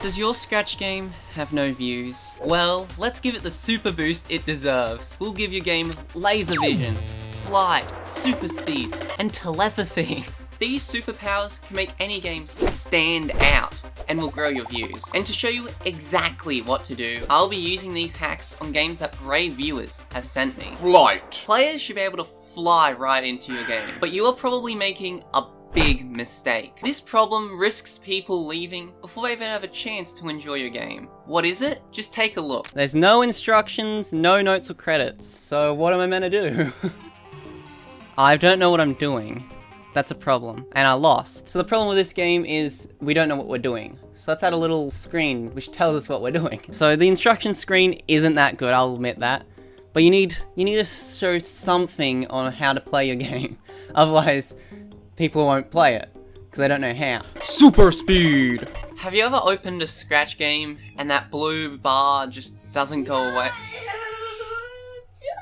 Does your Scratch game have no views? Well, let's give it the super boost it deserves. We'll give your game laser vision, flight, super speed, and telepathy. These superpowers can make any game stand out and will grow your views. And to show you exactly what to do, I'll be using these hacks on games that brave viewers have sent me. Flight. Players should be able to fly right into your game, but you are probably making a big mistake. This problem risks people leaving before they even have a chance to enjoy your game. What is it? Just take a look. There's no instructions, no notes or credits, so what am I meant to do? I don't know what I'm doing. That's a problem, and I lost. So the problem with this game is we don't know what we're doing. So let's add a little screen which tells us what we're doing. So the instruction screen isn't that good, I'll admit that. But you need to show something on how to play your game. Otherwise, people won't play it, because they don't know how. Super speed. Have you ever opened a Scratch game and that blue bar just doesn't go away?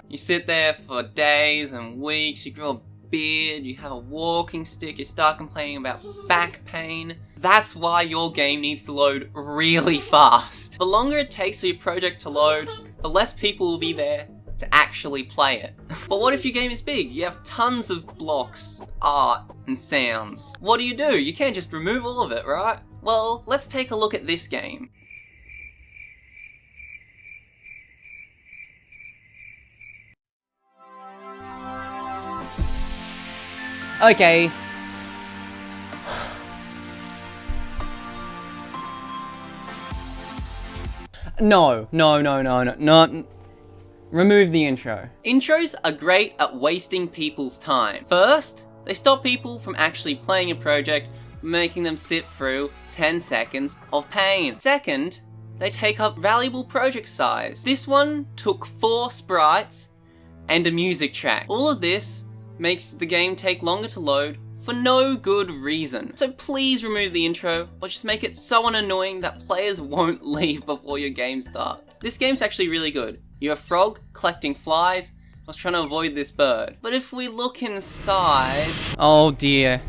You sit there for days and weeks, you grow a beard, you have a walking stick, you start complaining about back pain. That's why your game needs to load really fast. The longer it takes for your project to load, the less people will be there to actually play it. But what if your game is big? You have tons of blocks, art, and sounds. What do? You can't just remove all of it, right? Well, let's take a look at this game. Okay. No. Remove the intro. Intros are great at wasting people's time. First, they stop people from actually playing a project, making them sit through 10 seconds of pain. Second, they take up valuable project size. This one took 4 sprites and a music track. All of this makes the game take longer to load for no good reason. So please remove the intro, or just make it so annoying that players won't leave before your game starts. This game's actually really good. You're a frog collecting flies. I was trying to avoid this bird. But if we look inside... Oh dear.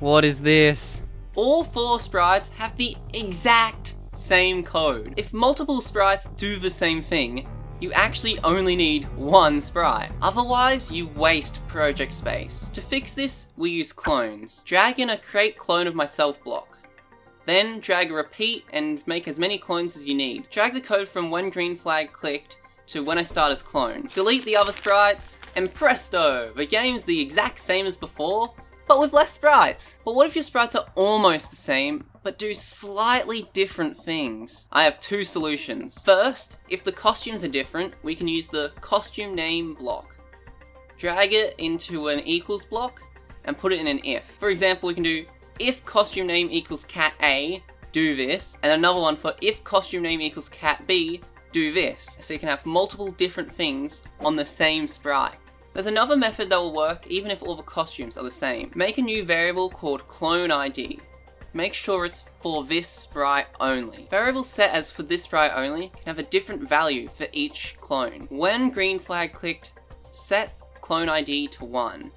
What is this? All 4 sprites have the exact same code. If multiple sprites do the same thing, you actually only need 1 sprite. Otherwise, you waste project space. To fix this, we use clones. Drag in a create clone of myself block. Then drag a repeat and make as many clones as you need. Drag the code from when green flag clicked to when I start as clone. Delete the other sprites, and presto! The game's the exact same as before, but with less sprites. But what if your sprites are almost the same, but do slightly different things? I have 2 solutions. First, if the costumes are different, we can use the costume name block. Drag it into an equals block, and put it in an if. For example, we can do if costume name equals cat A, do this, and another one for if costume name equals cat B, do this. So you can have multiple different things on the same sprite. There's another method that will work even if all the costumes are the same. Make a new variable called clone ID. Make sure it's for this sprite only. Variables set as for this sprite only can have a different value for each clone. When green flag clicked, set clone ID to 1.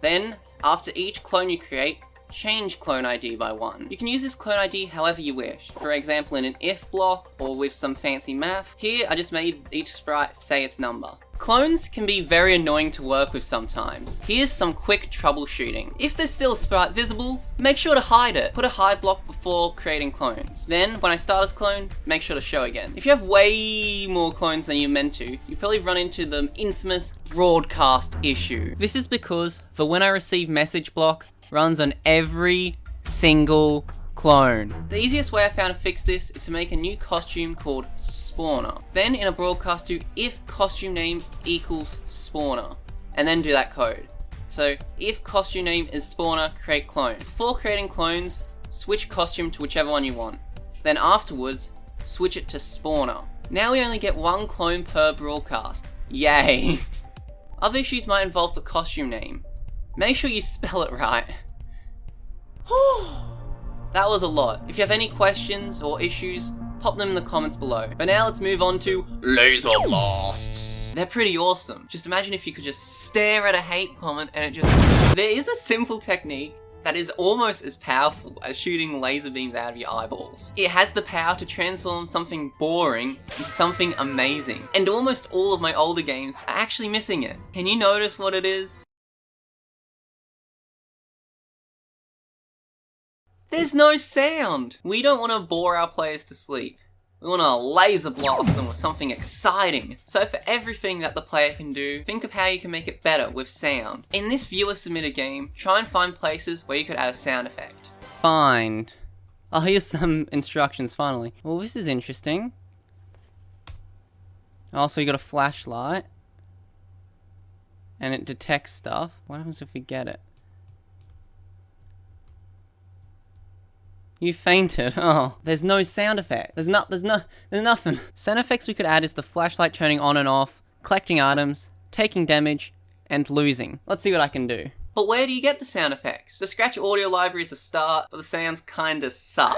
Then, after each clone you create, change clone ID by 1. You can use this clone ID however you wish. For example, in an if block or with some fancy math. Here, I just made each sprite say its number. Clones can be very annoying to work with sometimes. Here's some quick troubleshooting. If there's still a sprite visible, make sure to hide it. Put a hide block before creating clones. Then, when I start as clone, make sure to show again. If you have way more clones than you're meant to, you probably run into the infamous broadcast issue. This is because the when I receive message block runs on every single clone. The easiest way I found to fix this is to make a new costume called spawner. Then in a broadcast do if costume name equals spawner, and then do that code. So if costume name is spawner, create clone. Before creating clones, switch costume to whichever one you want. Then afterwards, switch it to spawner. Now we only get 1 clone per broadcast. Yay! Other issues might involve the costume name. Make sure you spell it right. That was a lot. If you have any questions or issues, pop them in the comments below. But now let's move on to laser blasts. They're pretty awesome. Just imagine if you could just stare at a hate comment and it just... There is a simple technique that is almost as powerful as shooting laser beams out of your eyeballs. It has the power to transform something boring into something amazing. And almost all of my older games are actually missing it. Can you notice what it is? There's no sound! We don't want to bore our players to sleep. We want to laser blast them with something exciting. So for everything that the player can do, think of how you can make it better with sound. In this viewer submitted game, try and find places where you could add a sound effect. Find. Oh, here's some instructions finally. Well, this is interesting. Also, you got a flashlight. And it detects stuff. What happens if we get it? You fainted. Oh, there's no sound effect. There's nothing. Sound effects we could add is the flashlight turning on and off, collecting items, taking damage, and losing. Let's see what I can do. But where do you get the sound effects? The Scratch audio library is a start, but the sounds kinda suck.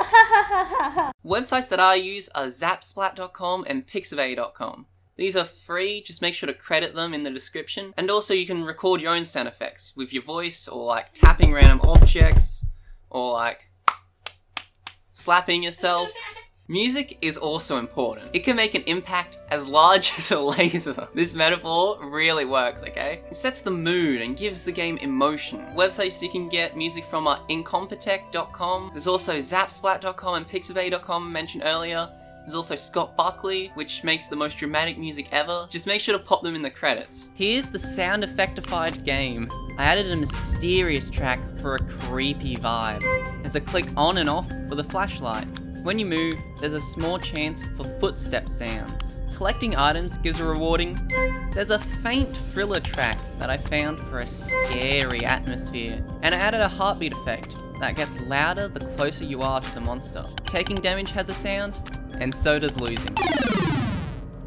Websites that I use are zapsplat.com and pixabay.com. These are free, just make sure to credit them in the description. And also you can record your own sound effects with your voice, or like tapping random objects, or like slapping yourself. Music is also important. It can make an impact as large as a laser. This metaphor really works, okay? It sets the mood and gives the game emotion. Websites you can get music from are incompetech.com. There's also zapsplat.com and pixabay.com mentioned earlier. There's also Scott Buckley, which makes the most dramatic music ever. Just make sure to pop them in the credits. Here's the sound effectified game. I added a mysterious track for a creepy vibe. There's a click on and off for the flashlight. When you move, there's a small chance for footstep sounds. Collecting items gives a rewarding. There's a faint thriller track that I found for a scary atmosphere. And I added a heartbeat effect that gets louder the closer you are to the monster. Taking damage has a sound, and so does losing.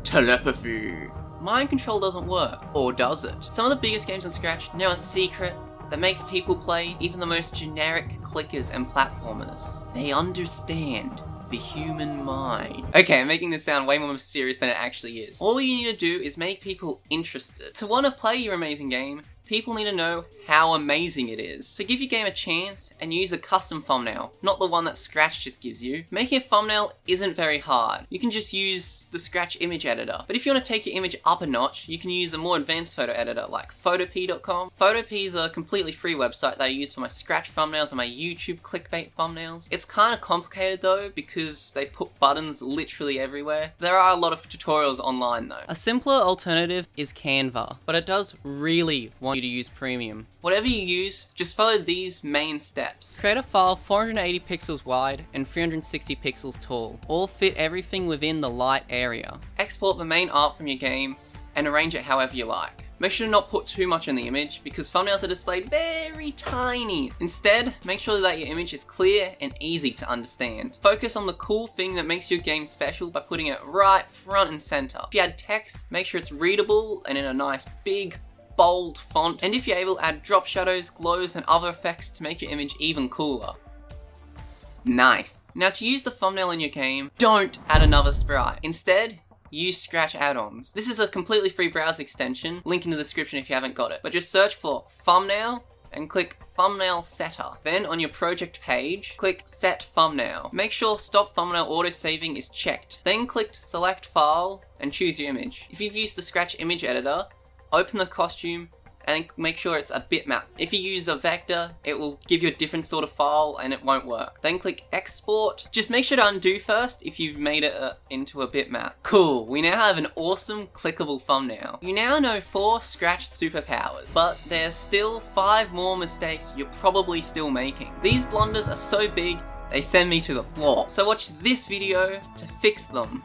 Telepathy. Mind control doesn't work, or does it? Some of the biggest games on Scratch know a secret that makes people play even the most generic clickers and platformers. They understand the human mind. Okay, I'm making this sound way more mysterious than it actually is. All you need to do is make people interested. To want to play your amazing game, people need to know how amazing it is. So give your game a chance and use a custom thumbnail, not the one that Scratch just gives you. Making a thumbnail isn't very hard. You can just use the Scratch image editor. But if you want to take your image up a notch, you can use a more advanced photo editor like photopea.com. Photopea is a completely free website that I use for my Scratch thumbnails and my YouTube clickbait thumbnails. It's kind of complicated though because they put buttons literally everywhere. There are a lot of tutorials online though. A simpler alternative is Canva, but it does really want you to use premium. Whatever you use, just follow these main steps. Create a file 480 pixels wide and 360 pixels tall. All fit everything within the light area. Export the main art from your game and arrange it however you like. Make sure to not put too much in the image because thumbnails are displayed very tiny. Instead, make sure that your image is clear and easy to understand. Focus on the cool thing that makes your game special by putting it right front and center. If you add text, make sure it's readable and in a nice big bold font, and if you're able, add drop shadows, glows, and other effects to make your image even cooler. Nice. Now to use the thumbnail in your game, don't add another sprite. Instead, use Scratch add-ons. This is a completely free browser extension, link in the description if you haven't got it, but just search for thumbnail and click thumbnail setter. Then on your project page, click set thumbnail. Make sure stop thumbnail auto-saving is checked. Then click select file and choose your image. If you've used the Scratch image editor, open the costume and make sure it's a bitmap. If you use a vector, it will give you a different sort of file and it won't work. Then click export. Just make sure to undo first if you've made it into a bitmap. Cool, we now have an awesome clickable thumbnail. You now know 4 Scratch superpowers, but there's still 5 more mistakes you're probably still making. These blunders are so big, they send me to the floor. So watch this video to fix them.